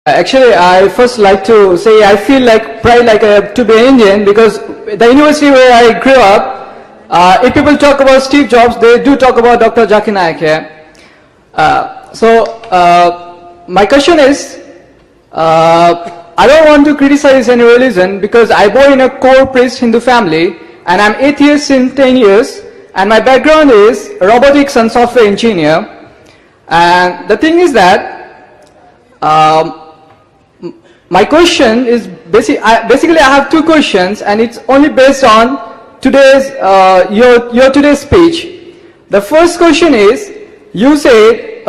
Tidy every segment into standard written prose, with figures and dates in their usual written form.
Actually, I first like to say I feel like proud to be an Indian because the university where I grew up, if people talk about Steve Jobs, they do talk about Dr. Zakir Naik here. My question is, I don't want to criticize any religion because I born in a core priest Hindu family and I'm atheist in 10 years and my background is robotics and software engineer. And the thing is that my question is basically I have two questions and it's only based on today's your today's speech. The first question is, you said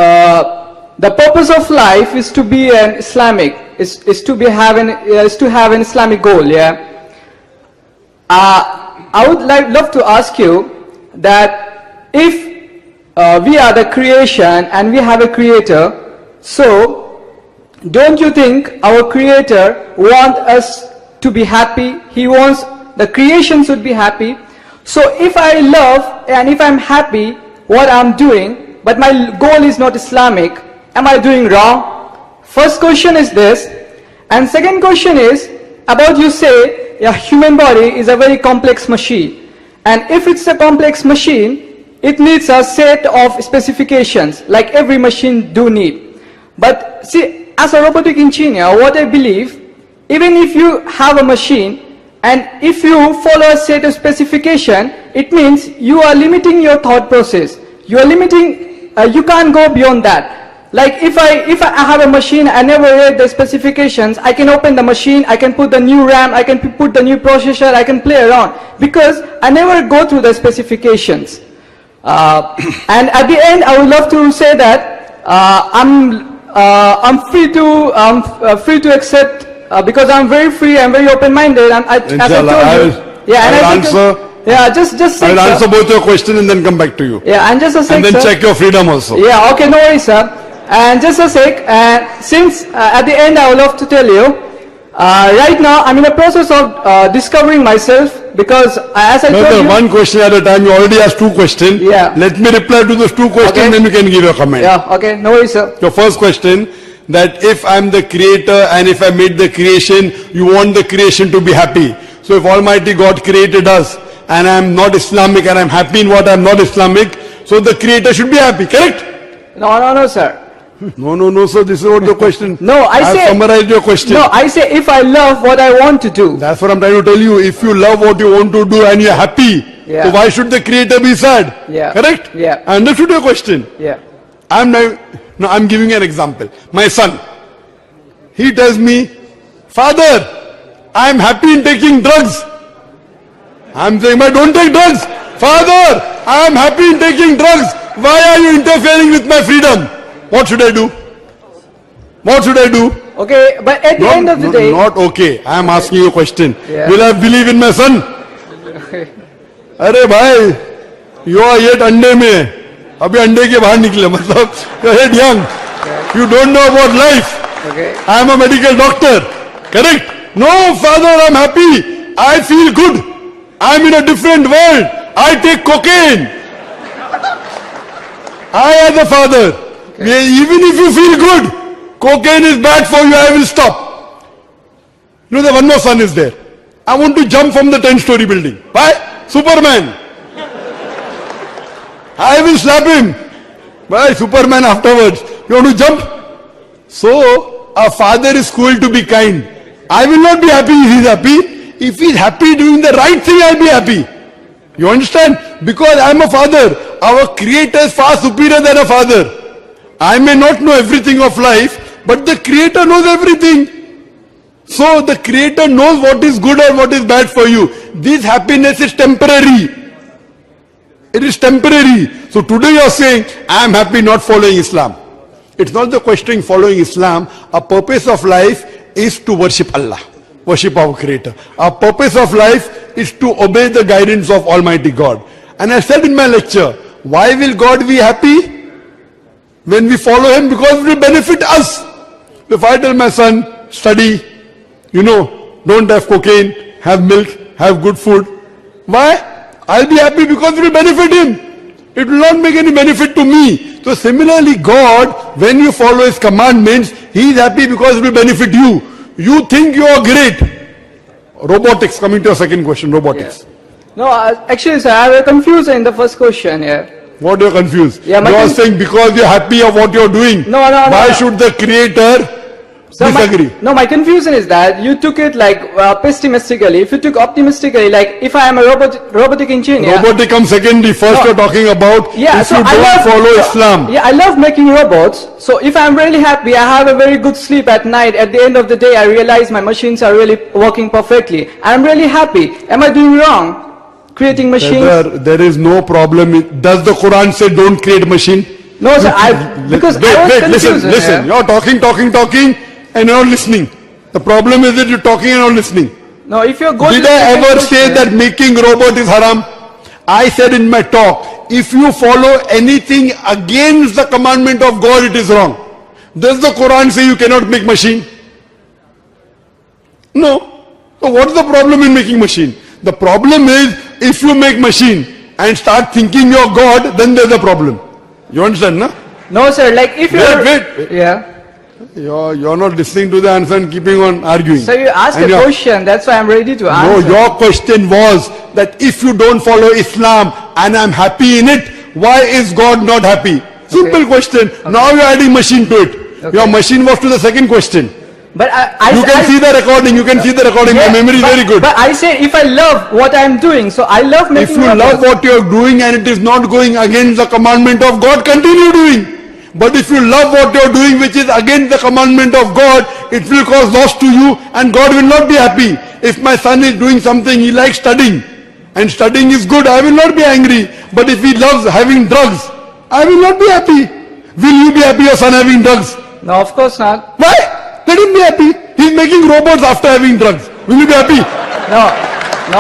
the purpose of life is to be an Islamic, is to have an Islamic goal. Yeah. I would love to ask you that if we are the creation and we have a creator, so don't you think our creator wants us to be happy? He wants the creation should be happy. So if I love and if I'm happy what I'm doing, but my goal is not Islamic, am I doing wrong? First question is this. And second question is about, you say a human body is a very complex machine. And if it's a complex machine, it needs a set of specifications like every machine do need. But see, as a robotic engineer, what I believe, even if you have a machine and if you follow a set of specification, it means you are limiting your thought process. You are limiting, you can't go beyond that. Like if I have a machine, I never read the specifications, I can open the machine, I can put the new RAM, I can put the new processor, I can play around because I never go through the specifications. And at the end, I would love to say that I'm free to accept because I'm very free, I'm very open-minded, and as I told you, I'll answer. Yeah, just I'll answer both your questions and then come back to you. Yeah, and just a sec, and then sir. Check your freedom also. Yeah, okay, no worries, sir. And just a sec, since at the end I would love to tell you, right now I'm in the process of discovering myself because as I told you, one question at a time. You already asked two questions. Yeah. Let me reply to those two questions, Okay. then you can give your comment. Yeah, okay, no worries, sir. Your first question, that if I'm the creator and if I made the creation, you want the creation to be happy. So if Almighty God created us and I'm not Islamic and I'm happy in what I'm not Islamic, so the creator should be happy, correct? No, sir. No, sir. This is what the question. No, I say, summarized your question. No, I say if I love what I want to do. That's what I'm trying to tell you. If you love what you want to do and you're happy, Yeah. so why should the creator be sad? Yeah. Correct? Yeah. I understood your question. Yeah. I'm giving you an example. My son, he tells me, Father, I'm happy in taking drugs. I'm saying, but don't take drugs. Father, I'm happy in taking drugs. Why are you interfering with my freedom? What should I do? What should I do? Okay, but at the end of the day... Not okay. I am asking you a question. Yeah. Will I believe in my son? अरे भाई, you are yet अंडे में. अभी अंडे के बाहर निकले. मतलब, you are yet young. You don't know about life. Okay. I am a medical doctor. Correct? No, father, I am happy. I feel good. I am in a different world. I take cocaine. I as a father. Even if you feel good, cocaine is bad for you, I will stop. You know, the one more son is there. I want to jump from the 10-story building. Why? Superman. I will slap him. Why? Superman afterwards. You want to jump? So, a father is cruel to be kind. I will not be happy if he is happy. If he is happy doing the right thing, I will be happy. You understand? Because I am a father. Our creator is far superior than a father. I may not know everything of life, but the creator knows everything. So the creator knows what is good or what is bad for you. This happiness is temporary. It is temporary. So today you are saying, I am happy not following Islam. It's not the question following Islam. Our purpose of life is to worship Allah. Worship our creator. Our purpose of life is to obey the guidance of Almighty God. And I said in my lecture, why will God be happy? When we follow him, because it will benefit us. If I tell my son, study, don't have cocaine, have milk, have good food. Why? I'll be happy because it will benefit him. It will not make any benefit to me. So similarly, God, when you follow His commandments, He is happy because it will benefit you. You think you are great. Robotics, coming to your second question, robotics. No, actually, sir, I was confused in the first question here. What you are confused? Yeah, you are saying because you are happy of what you are doing. No. Why should the Creator disagree? My confusion is that you took it like pessimistically. If you took optimistically, like if I am a robotic engineer. Robotic comes secondary. First you're talking about if so you don't follow Islam. Yeah, I love making robots. So if I'm really happy, I have a very good sleep at night. At the end of the day, I realize my machines are really working perfectly. I'm really happy. Am I doing wrong? Creating machines? There is no problem. Does the Quran say don't create machine? No, sir. Listen. You're talking, and you're not listening. The problem is that you're talking and not listening. No, if you're going. Did I ever say that making robot is haram? I said in my talk, if you follow anything against the commandment of God, it is wrong. Does the Quran say you cannot make machine? No. So what's the problem in making machine? The problem is if you make machine and start thinking you're God, then there's a problem. You understand, no? No, sir. Like if you're. Wait. Yeah. You're not listening to the answer and keeping on arguing. So you asked a question, that's why I'm ready to answer. No, your question was that if you don't follow Islam and I'm happy in it, why is God not happy? Simple question. Now you're adding machine to it. Your machine was to the second question. But you can see the recording. My memory is very good. But I say if I love what I'm doing, so I love making. If you love what you're doing and it is not going against the commandment of God, continue doing. But if you love what you're doing which is against the commandment of God, it will cause loss to you and God will not be happy. If my son is doing something, he likes studying and studying is good, I will not be angry. But if he loves having drugs, I will not be happy. Will you be happy your son having drugs? No, of course not. Why? Let him be happy. He's making robots after having drugs. Will you be happy? No,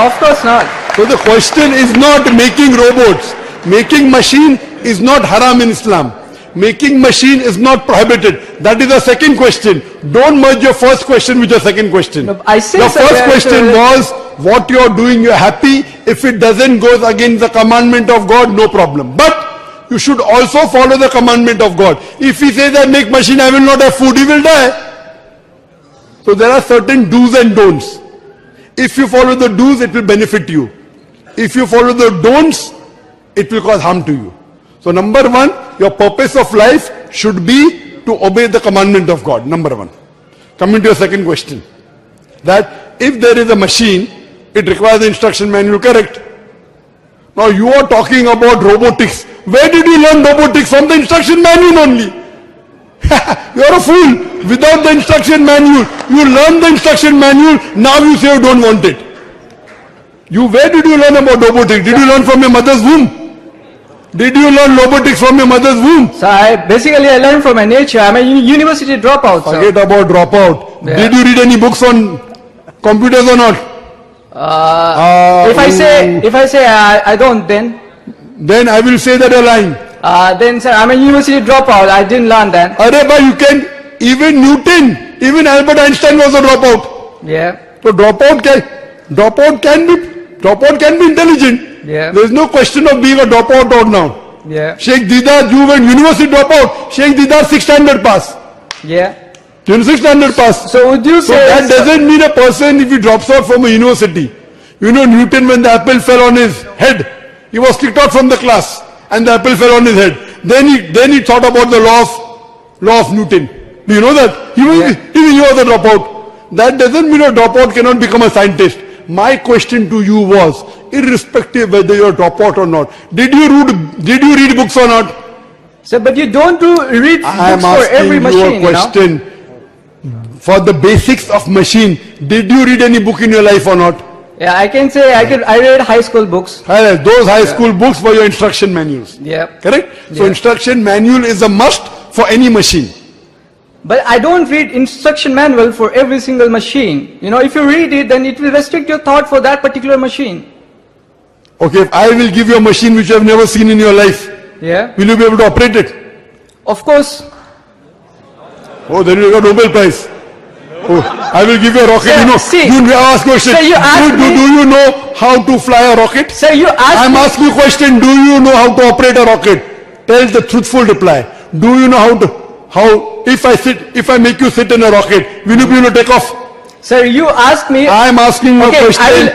of course not. So the question is not making robots. Making machine is not haram in Islam. Making machine is not prohibited. That is the second question. Don't merge your first question with your second question. No, I say the first question was what you are doing, you're happy. If it doesn't go against the commandment of God, no problem. But you should also follow the commandment of God. If he says I make machine, I will not have food, he will die. So there are certain do's and don'ts. If you follow the do's, it will benefit you. If you follow the don'ts, it will cause harm to you. So number one, your purpose of life should be to obey the commandment of God. Number one. Coming to your second question. That if there is a machine, it requires the instruction manual, correct? Now you are talking about robotics. Where did you learn robotics? From the instruction manual only. You are a fool. Without the instruction manual, you learn the instruction manual, now you say you don't want it. Where did you learn about robotics? Did you learn from your mother's womb? Did you learn robotics from your mother's womb? So I learned from my nature. I'm a university dropout. Forget about dropout. Yeah. Did you read any books on computers or not? If I say I don't, then I will say that you're lying. Then sir, I'm a university dropout. I didn't learn that. You can. Even Newton, even Albert Einstein was a dropout. Yeah. So dropout can be intelligent. Yeah. There is no question of being a dropout or now. Yeah. Sheikh Didar, you went university dropout. Sheikh Didar 6th standard pass. Yeah. 6th standard pass. So would you say that doesn't mean a person if he drops out from a university. You know Newton, when the apple fell on his head, he was kicked out from the class and the apple fell on his head. Then he thought about the law of Newton. Do you know that? He was a dropout. That doesn't mean a dropout cannot become a scientist. My question to you was, irrespective whether you're a dropout or not, did you read books or not? Sir, but you don't read books for every machine. I'm asking you a question. For the basics of machine, did you read any book in your life or not? Yeah, I can say I read high school books. Those high school books were your instruction manuals. Yeah. Correct? So instruction manual is a must for any machine. But I don't read instruction manual for every single machine. If you read it, then it will restrict your thought for that particular machine. Okay, if I will give you a machine which you have never seen in your life, will you be able to operate it? Of course. Oh, then you got Nobel Prize. Oh, I will give you a rocket. Sir, you ask question. Sir, do you know how to fly a rocket? Sir, you asked I'm me, asking you a question. Do you know how to operate a rocket? Tell the truthful reply. Do you know if I make you sit in a rocket, will you be able to take off? sir, you asked me, I'm asking you a Okay, question.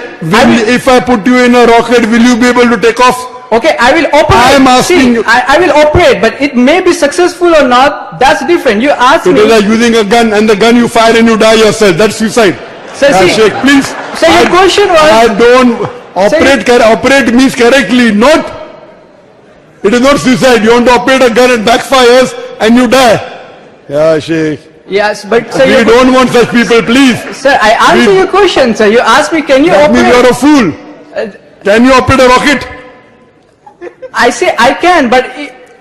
If I put you in a rocket, will you be able to take off? okay, I will operate. I am asking See, you- I will operate, but it may be successful or not, that's different. You asked It me, is like using a gun and the gun you fire and you die yourself. That's suicide. Sir, see- Sheikh, please. Sir, your question was- I don't operate. Operate means correctly, not. It is not suicide. You want to operate a gun and backfires and you die. Yeah, Sheikh. yes, but sir, We don't want such people, please. sir, I answer your question, sir. You asked me, can you That means operate? you're a fool. Can you operate a rocket? I say I can, but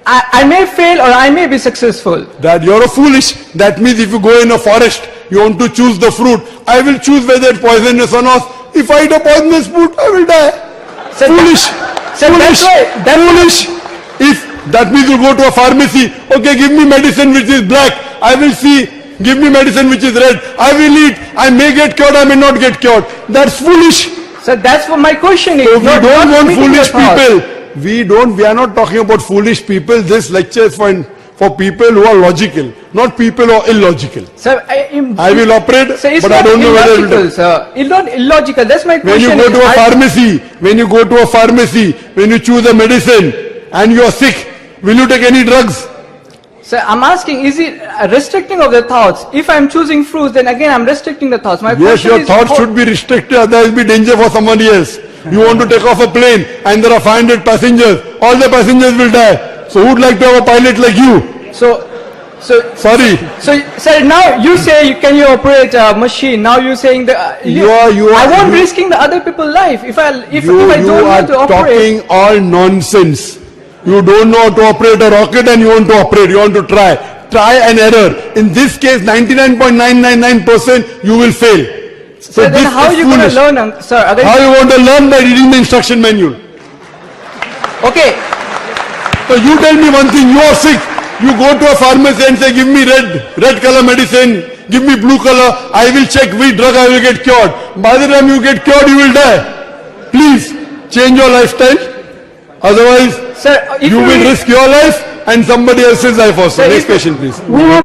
I may fail or I may be successful. That you're a foolish. That means if you go in a forest, you want to choose the fruit. I will choose whether it's poisonous or not. If I eat a poisonous fruit, I will die. Sir, Foolish. Sir, Foolish. that's Foolish. If that means you go to a pharmacy, okay, give me medicine which is black. I will see. Give me medicine which is red. I will eat. I may get cured, I may not get cured. That's foolish. Sir, that's what my question is. So we Not- don't not want meeting your foolish thoughts. people. We are not talking about foolish people. This lecture is for people who are logical, not people who are illogical. Sir, I will operate, Sir, it's but I not don't know whether it illogical, will. sir. It's not illogical. That's my When you question. go to a is, pharmacy, when you choose a medicine and you are sick, will you take any drugs? Sir, I'm asking, is it a restricting of the thoughts? If I'm choosing fruits, then again I'm restricting the thoughts. My Yes, question your is, thoughts how- should be restricted, otherwise be danger for somebody else. You want to take off a plane and there are 500 passengers, all the passengers will die. So who would like to have a pilot like you? So, Sorry. sir, now you say, can you operate a machine? Now you're saying that You are- I won't you- risking the other people's life if I You don't know are how to operate. talking all nonsense. You don't know how to operate a rocket and you want to operate, you want to try. Try and error. In this case, 99.999% you will fail. So Sir, then this how is you going to foolish. learn, sir? Again, How you want to learn by reading the instruction manual? okay, So you tell me one thing, you are sick. You go to a pharmacy and say, give me red color medicine, give me blue color, I will check which drug I will get cured. By the time you get cured, you will die. Please, change your lifestyle. Otherwise, sir, if you will risk your life and somebody else's life also. Sir, Next if- question, please.